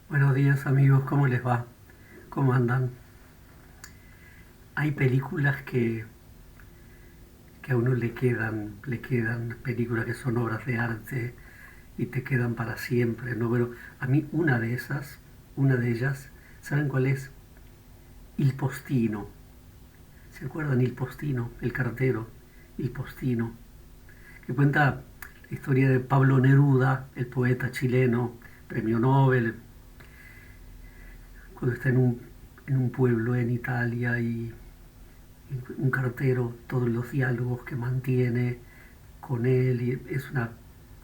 Buenos días amigos, ¿cómo les va? ¿Cómo andan? Hay películas que a uno le quedan películas que son obras de arte y te quedan para siempre, ¿no? Pero a mí una de ellas, ¿saben cuál es? Il Postino. ¿Se acuerdan Il Postino? El cartero, Il Postino, que cuenta la historia de Pablo Neruda, el poeta chileno, premio Nobel, cuando está en un pueblo en Italia y un cartero, todos los diálogos que mantiene con él, y es una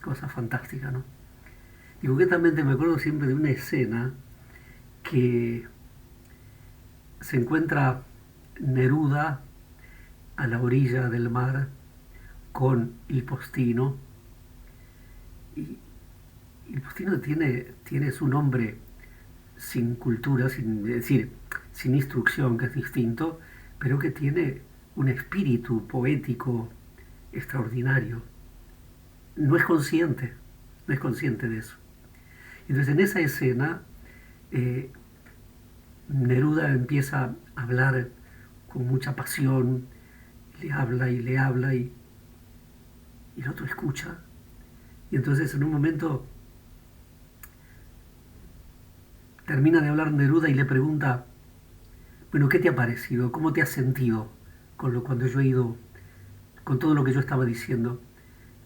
cosa fantástica, ¿no? Y concretamente me acuerdo siempre de una escena que se encuentra Neruda a la orilla del mar con il Postino, y il Postino tiene su nombre sin cultura, es decir, sin instrucción, que es distinto, pero que tiene un espíritu poético extraordinario. No es consciente, no es consciente de eso. Entonces en esa escena eh, Neruda empieza a hablar con mucha pasión, le habla y el otro escucha. Y entonces en un momento termina de hablar Neruda y le pregunta, bueno, ¿qué te ha parecido? ¿Cómo te has sentido cuando yo he ido, con todo lo que yo estaba diciendo?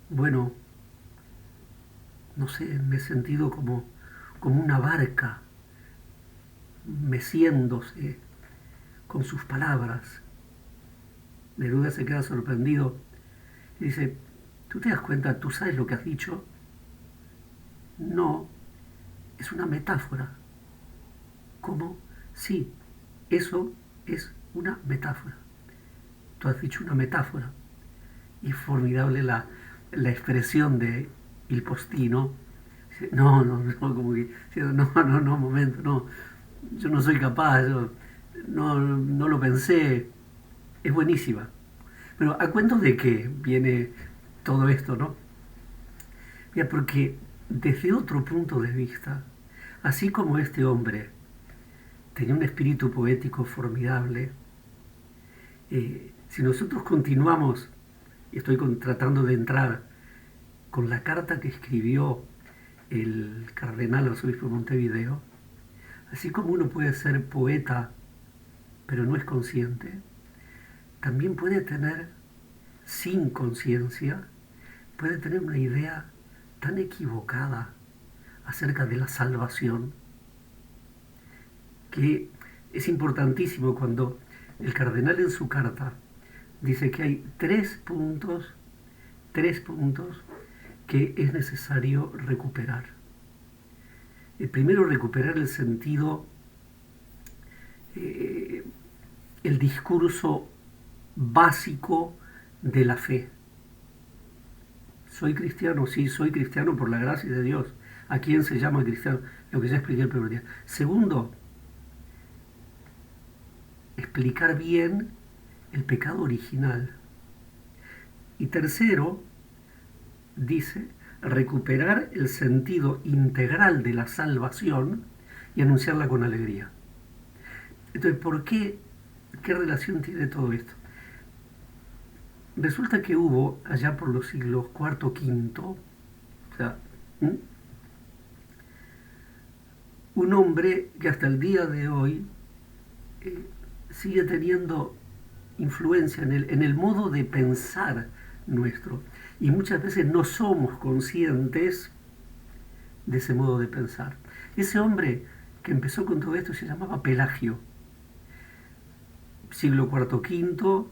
Bueno, no sé, me he sentido como una barca meciéndose con sus palabras. Neruda se queda sorprendido y dice, ¿tú te das cuenta? ¿Tú sabes lo que has dicho? No, es una metáfora. ¿Cómo? Sí, eso es una metáfora. Tú has dicho una metáfora. Y es formidable la expresión de Il Postino. No, no, no, como que, no, no, no, momento, no, yo no soy capaz, yo no lo pensé. Es buenísima. Pero ¿a cuento de qué viene todo esto, no? Mira, porque desde otro punto de vista, así como este hombre tenía un espíritu poético formidable, si nosotros continuamos, y estoy tratando de entrar con la carta que escribió el cardenal arzobispo de Montevideo, así como uno puede ser poeta pero no es consciente, también puede tener, sin conciencia, puede tener una idea tan equivocada acerca de la salvación que es importantísimo cuando el cardenal en su carta dice que hay tres puntos que es necesario recuperar. El primero, recuperar el sentido, eh, el discurso básico de la fe. Soy cristiano, sí, soy cristiano por la gracia de Dios. ¿A quién se llama cristiano? Lo que ya expliqué el primer día. Segundo, explicar bien el pecado original. Y tercero, dice, recuperar el sentido integral de la salvación y anunciarla con alegría. Entonces, ¿por qué? ¿Qué relación tiene todo esto? Resulta que hubo, allá por los siglos cuarto, quinto, o sea, un hombre que hasta el día de hoy eh, sigue teniendo influencia en el modo de pensar nuestro. Y muchas veces no somos conscientes de ese modo de pensar. Ese hombre que empezó con todo esto se llamaba Pelagio, siglo cuarto quinto,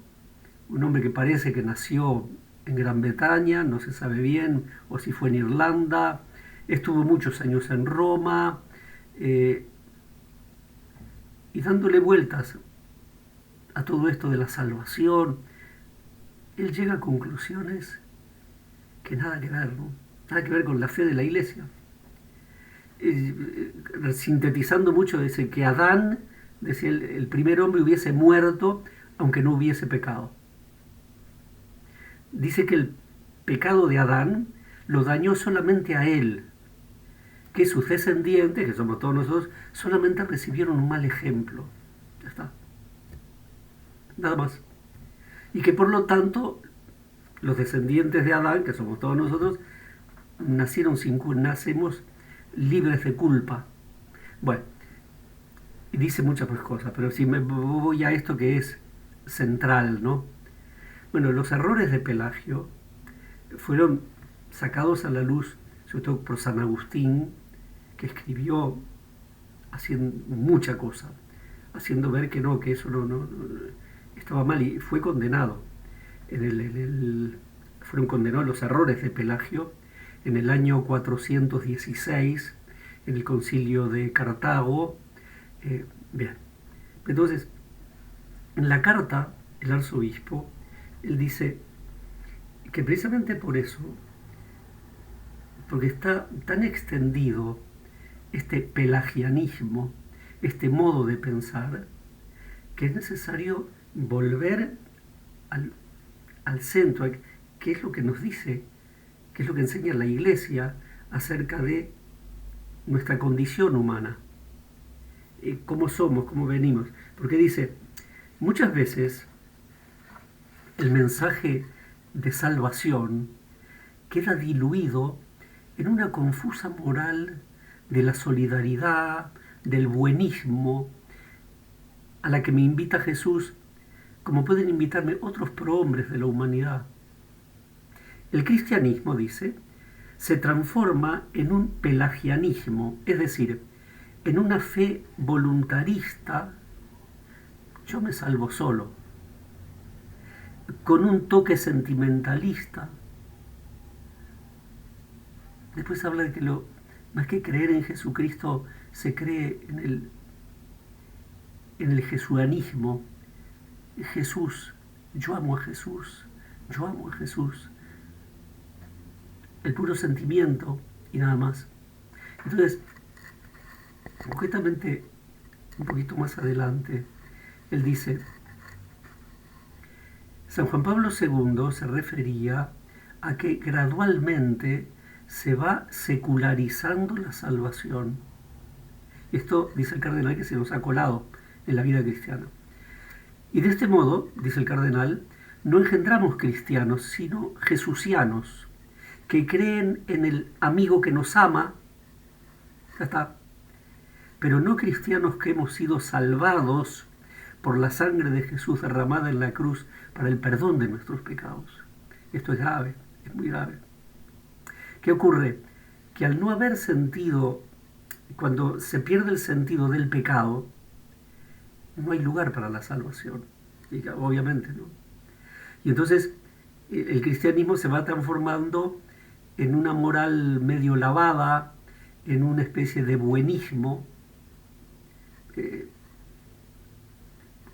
un hombre que parece que nació en Gran Bretaña, no se sabe bien, o si fue en Irlanda, estuvo muchos años en Roma, eh, y dándole vueltas a todo esto de la salvación, él llega a conclusiones que nada que ver, ¿no? Nada que ver con la fe de la iglesia. Sintetizando mucho, dice que Adán, decía, el primer hombre hubiese muerto aunque no hubiese pecado. Dice que el pecado de Adán lo dañó solamente a él, que sus descendientes, que somos todos nosotros, solamente recibieron un mal ejemplo. Ya está. Nada más. Y que por lo tanto, los descendientes de Adán, que somos todos nosotros, nacemos libres de culpa. Bueno, y dice muchas más cosas, pero si me voy a esto que es central, ¿no? Bueno, los errores de Pelagio fueron sacados a la luz, sobre todo por San Agustín, que escribió haciendo mucha cosa, haciendo ver que no, que eso no estaba mal, y fue condenado. Fueron condenados los errores de Pelagio en el año 416, en el concilio de Cartago. Bien, entonces, en la carta, el arzobispo, él dice que precisamente por eso, porque está tan extendido este pelagianismo, este modo de pensar, que es necesario volver al centro, que es lo que nos dice, que es lo que enseña la Iglesia acerca de nuestra condición humana, cómo somos, cómo venimos. Porque dice, muchas veces el mensaje de salvación queda diluido en una confusa moral de la solidaridad, del buenismo, a la que me invita Jesús, como pueden invitarme otros prohombres de la humanidad. El cristianismo, dice, se transforma en un pelagianismo, es decir, en una fe voluntarista, yo me salvo solo, con un toque sentimentalista. Después habla de que más que creer en Jesucristo, se cree en el jesuanismo. Jesús, yo amo a Jesús, yo amo a Jesús. El puro sentimiento y nada más. Entonces, concretamente, un poquito más adelante, él dice, San Juan Pablo II se refería a que gradualmente se va secularizando la salvación. Esto, dice el cardenal, que se nos ha colado en la vida cristiana. Y de este modo, dice el cardenal, no engendramos cristianos, sino jesucianos, que creen en el amigo que nos ama, ya está, pero no cristianos que hemos sido salvados por la sangre de Jesús derramada en la cruz para el perdón de nuestros pecados. Esto es grave, es muy grave. ¿Qué ocurre? Que al no haber sentido, cuando se pierde el sentido del pecado, no hay lugar para la salvación, obviamente, ¿no? Y entonces el cristianismo se va transformando en una moral medio lavada, en una especie de buenismo,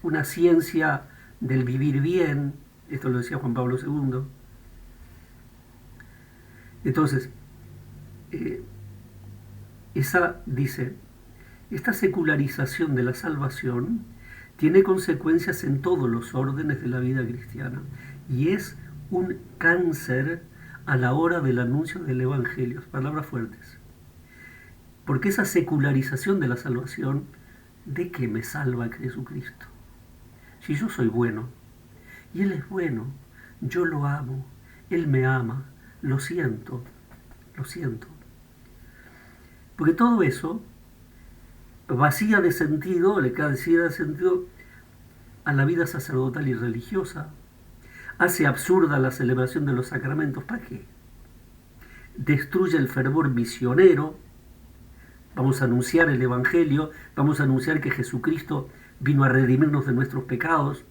una ciencia del vivir bien, esto lo decía Juan Pablo II. Entonces, esta secularización de la salvación tiene consecuencias en todos los órdenes de la vida cristiana y es un cáncer a la hora del anuncio del Evangelio, palabras fuertes. Porque esa secularización de la salvación, ¿de qué me salva Jesucristo? Si yo soy bueno, y Él es bueno, yo lo amo, Él me ama, lo siento. Porque todo eso vacía de sentido, le vacía de sentido a la vida sacerdotal y religiosa, hace absurda la celebración de los sacramentos. ¿Para qué? Destruye el fervor misionero. Vamos a anunciar el Evangelio, vamos a anunciar que Jesucristo vino a redimirnos de nuestros pecados,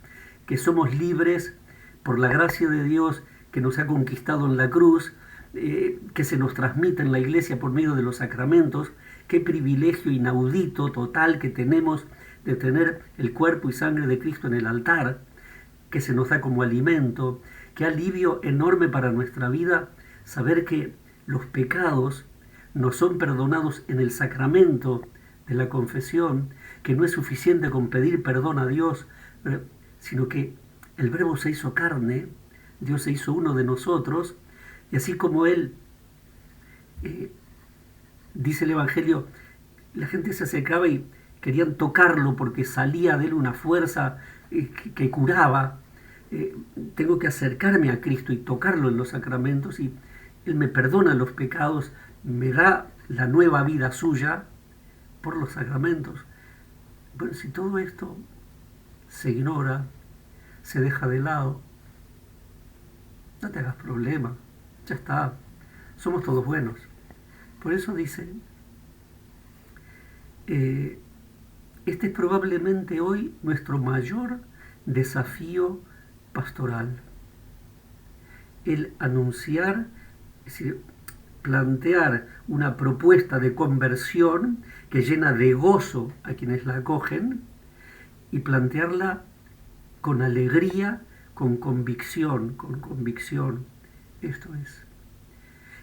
que somos libres por la gracia de Dios que nos ha conquistado en la cruz, que se nos transmite en la Iglesia por medio de los sacramentos. Qué privilegio inaudito, total, que tenemos de tener el cuerpo y sangre de Cristo en el altar, que se nos da como alimento. Qué alivio enorme para nuestra vida saber que los pecados nos son perdonados en el sacramento de la confesión, que no es suficiente con pedir perdón a Dios, sino que el Verbo se hizo carne, Dios se hizo uno de nosotros, y así como Él Dice el Evangelio, la gente se acercaba y querían tocarlo porque salía de él una fuerza que curaba. Tengo que acercarme a Cristo y tocarlo en los sacramentos y Él me perdona los pecados, me da la nueva vida suya por los sacramentos. Bueno, si todo esto se ignora, se deja de lado, no te hagas problema, ya está, somos todos buenos. Por eso dice, este es probablemente hoy nuestro mayor desafío pastoral, el anunciar, es decir, plantear una propuesta de conversión que llena de gozo a quienes la acogen y plantearla con alegría, con convicción, esto es.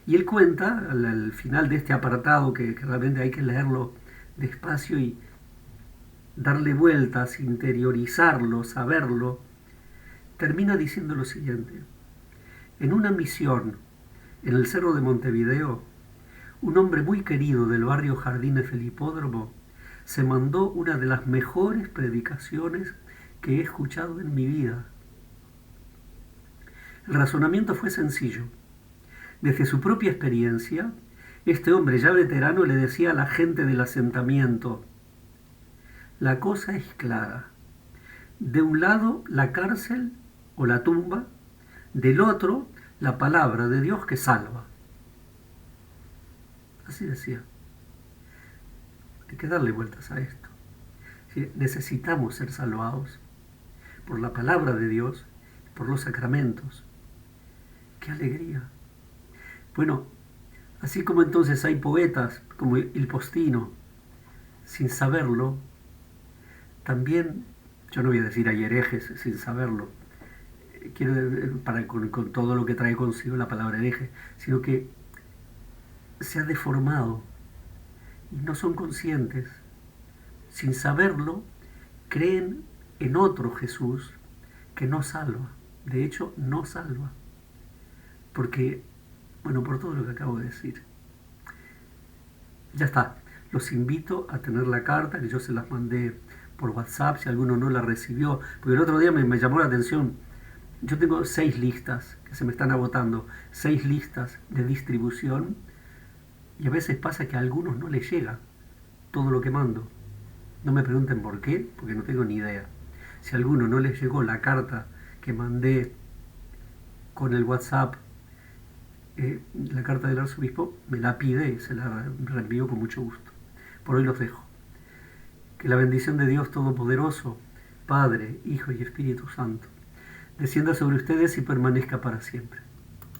Y él cuenta, al final de este apartado, que realmente hay que leerlo despacio y darle vueltas, interiorizarlo, saberlo, termina diciendo lo siguiente. En una misión en el Cerro de Montevideo, un hombre muy querido del barrio Jardines del Hipódromo se mandó una de las mejores predicaciones que he escuchado en mi vida. El razonamiento fue sencillo. Desde su propia experiencia, este hombre ya veterano le decía a la gente del asentamiento, la cosa es clara. De un lado, la cárcel o la tumba, del otro, la palabra de Dios que salva. Así decía. Hay que darle vueltas a esto. Necesitamos ser salvados por la palabra de Dios, por los sacramentos. ¡Qué alegría! Bueno, así como entonces hay poetas como Il Postino, sin saberlo, también, yo no voy a decir hay herejes sin saberlo, con todo lo que trae consigo la palabra hereje, sino que se ha deformado y no son conscientes. Sin saberlo, creen en otro Jesús que no salva. De hecho, no salva. Porque, bueno, por todo lo que acabo de decir. Ya está. Los invito a tener la carta, que yo se las mandé por WhatsApp, si alguno no la recibió. Porque el otro día me llamó la atención. Yo tengo 6 listas que se me están agotando. 6 listas de distribución. Y a veces pasa que a algunos no les llega todo lo que mando. No me pregunten por qué, porque no tengo ni idea. Si a alguno no les llegó la carta que mandé con el WhatsApp, la carta del arzobispo, me la pide y se la reenvío con mucho gusto. Por hoy los dejo. Que la bendición de Dios Todopoderoso, Padre, Hijo y Espíritu Santo, descienda sobre ustedes y permanezca para siempre.